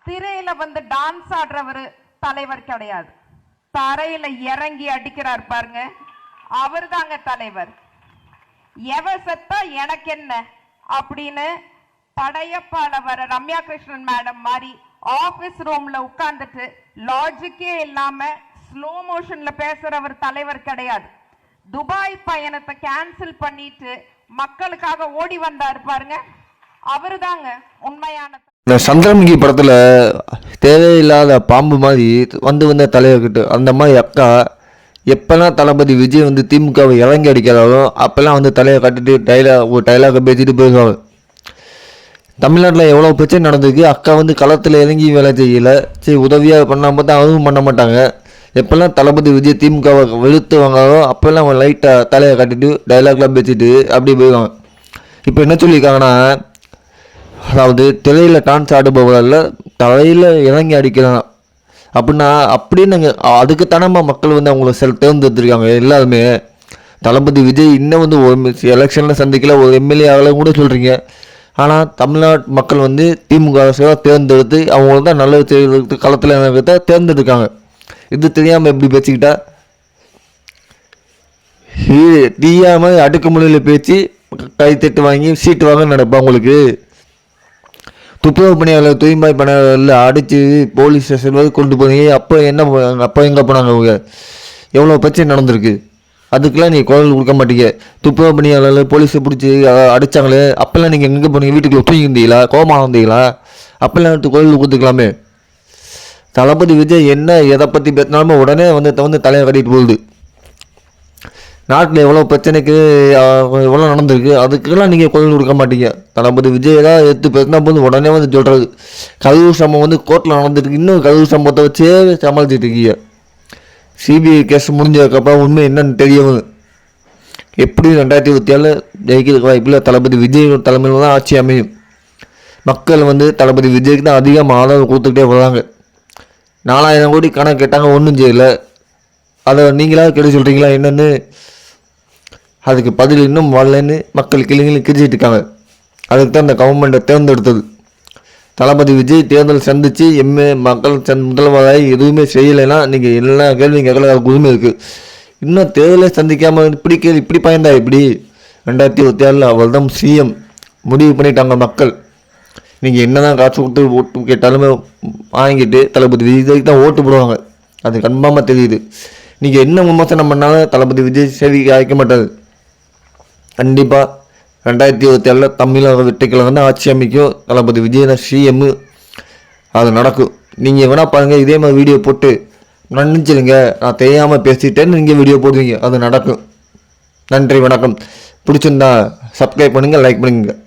திரையில வந்து டான்ஸ் ஆடுறவர் தலைவர் கிடையாது. தரையில இறங்கி அடிக்கிறார் பாருங்க, அவர் தாங்க தலைவர். எவ செத்தா எனக்கு என்ன அப்படின்னு படையப்பால வர ரம்யா கிருஷ்ணன் மேடம் மாதிரி ஆபீஸ் ரூம்ல உட்கார்ந்துட்டு லாஜிக்கே இல்லாம ஸ்லோ மோஷன்ல பேசுறவர் தலைவர் கிடையாது. துபாய் பயணத்தை கேன்சல் பண்ணிட்டு மக்களுக்காக ஓடி வந்தாரு பாருங்க, அவரு தாங்க உண்மையான. இந்த சந்திரமுகி படத்தில் தேவையில்லாத பாம்பு மாதிரி வந்த தலைவர்கிட்ட அந்த மாதிரி அக்கா எப்போல்லாம் தளபதி விஜய் வந்து திமுகவை இறங்கி அடிக்கிறாரோ அப்போல்லாம் வந்து தலையை கட்டிட்டு ஒரு டைலாகை பேசிட்டு போயிருக்காங்க. தமிழ்நாட்டில் எவ்வளோ பிரச்சனை நடந்திருக்கு. அக்கா வந்து களத்தில் இறங்கி வேலை செய்யலை, சரி உதவியாக பண்ணாமல் தான் அதுவும் பண்ண மாட்டாங்க. எப்போல்லாம் தளபதி விஜய் திமுகவை வெளுத்து வாங்காரோ அப்போல்லாம் லைட்டாக தலையை கட்டிட்டு டைலாக்லாம் பேசிட்டு அப்படி போயிருக்காங்க. இப்போ என்ன சொல்லியிருக்காங்கன்னா, அதாவது திரையில் டான்ஸ் ஆடுபவரில் தலையில் இறங்கி அடிக்கலாம் அப்படின்னு அதுக்குத்தானே மக்கள் வந்து அவங்கள தேர்ந்தெடுத்துருக்காங்க. எல்லாருமே தளபதி விஜய் இன்னும் வந்து ஒரு எலெக்ஷனில் சந்திக்கல, ஒரு எம்எல்ஏ ஆகலாம் கூட சொல்கிறீங்க. ஆனால் தமிழ்நாட்டு மக்கள் வந்து திமுக தேர்ந்தெடுத்து அவங்களுக்கு தான் நல்லது செய்யறதுக்கு களத்தில் இறங்கிறத தேர்ந்தெடுக்காங்க. இது தெரியாமல் எப்படி பேசிக்கிட்டா தெரியாமல் அடுக்குமுறையில் பேச்சு கைத்தட்டு வாங்கி சீட்டு வாங்க நடப்பா. உங்களுக்கு துப்புரவு பணியாளர் தூய்மை பணியாளரில் அடித்து போலீஸ் ஸ்டேஷன் வரை கொண்டு போனீங்க. அப்போ என்ன அப்போ எங்கே போனாங்க? அவங்க எவ்வளோ பிரச்சனை நடந்திருக்கு, அதுக்கெல்லாம் நீங்கள் குரல் கொடுக்க மாட்டீங்க. துப்புரவு பணியாளர் போலீஸை பிடிச்சி அடித்தாங்களே, அப்போல்லாம் நீங்கள் எங்கே போனீங்க? வீட்டுக்குள்ள தூங்கி இருந்தீங்களா? கோபமாக இருந்தீங்களா? அப்போல்லாம் எடுத்து குரல் கொடுத்துக்கலாமே. தளபதி விஜய் என்ன எதை பற்றி பேசினாலுமே உடனே வந்து தலையை கட்டிட்டு போகுது. நாட்டில் எவ்வளோ பிரச்சனைக்கு எவ்வளோ நடந்திருக்கு, அதுக்கெல்லாம் நீங்கள் குரல் கொடுக்க மாட்டீங்க. தளபதி விஜய் ஏதாவது எடுத்து பேசினா போது உடனே வந்து சொல்கிறது. கதவு சம்பவம் வந்து கோர்ட்டில் நடந்துருக்கு, இன்னும் கதவு சம்பவத்தை வச்சே சமாளிச்சுட்டு இருக்கீங்க. சிபிஐ கேஸ் முடிஞ்சதுக்கப்புறம் உண்மை என்னன்னு தெரியும். எப்படி 2027 ஜெயிக்கிறதுக்கு வாய்ப்பில் தளபதி விஜய் தலைமையில் தான் ஆட்சி அமையும். மக்கள் வந்து தளபதி விஜய்க்கு தான் அதிகமாக ஆதரவு கொடுத்துக்கிட்டே வராங்க. 4000 கோடி கணக்கு கேட்டாங்க, ஒன்றும் செய்யலை. அதை நீங்களாக கேட்டு சொல்கிறீங்களா என்னென்னு? அதுக்கு பதில் இன்னும் வரலன்னு மக்கள் கிளிங்களும் கிரிச்சிட்டு இருக்காங்க. அதுக்கு தான் இந்த கவர்மெண்ட்டை தேர்ந்தெடுத்தது. தளபதி விஜய் தேர்தல் சந்தித்து மக்கள் முதல்வராக எதுவுமே செய்யலைன்னா நீங்கள் எல்லா கேள்வியும் கேட்கல, அதுக்கு உரிமை இருக்குது. இன்னும் தேர்தலை சந்திக்காமல் இப்படி பயந்தா இப்படி 2027 அவள் தான் சிஎம் முடிவு பண்ணிட்டாங்க மக்கள். நீங்கள் என்ன தான் காசு கொடுத்து ஓட்டு கேட்டாலுமே வாங்கிட்டு தளபதி விஜய்க்கு தான் ஓட்டு போடுவாங்க. அது கன்ஃபார்மாக தெரியுது. நீங்கள் என்ன விமர்சனம் பண்ணாலும் தளபதி விஜய் சேவைக்கு அழைக்க மாட்டாது. கண்டிப்பாக 2027 தமிழக வெற்றிக்கழகம் தான் ஆட்சி அமைக்கும். தளபதி விஜய் தான் சிஎம். அது நடக்கும். நீங்கள் வேணால் பாருங்கள், இதே மாதிரி வீடியோ போட்டு நினச்சிருங்க நான் தெரியாமல் பேசிட்டேன்னு நீங்கள் வீடியோ போடுவீங்க, அது நடக்கும். நன்றி, வணக்கம். பிடிச்சிருந்தா சப்ஸ்கிரைப் பண்ணுங்கள், லைக் பண்ணுங்கள்.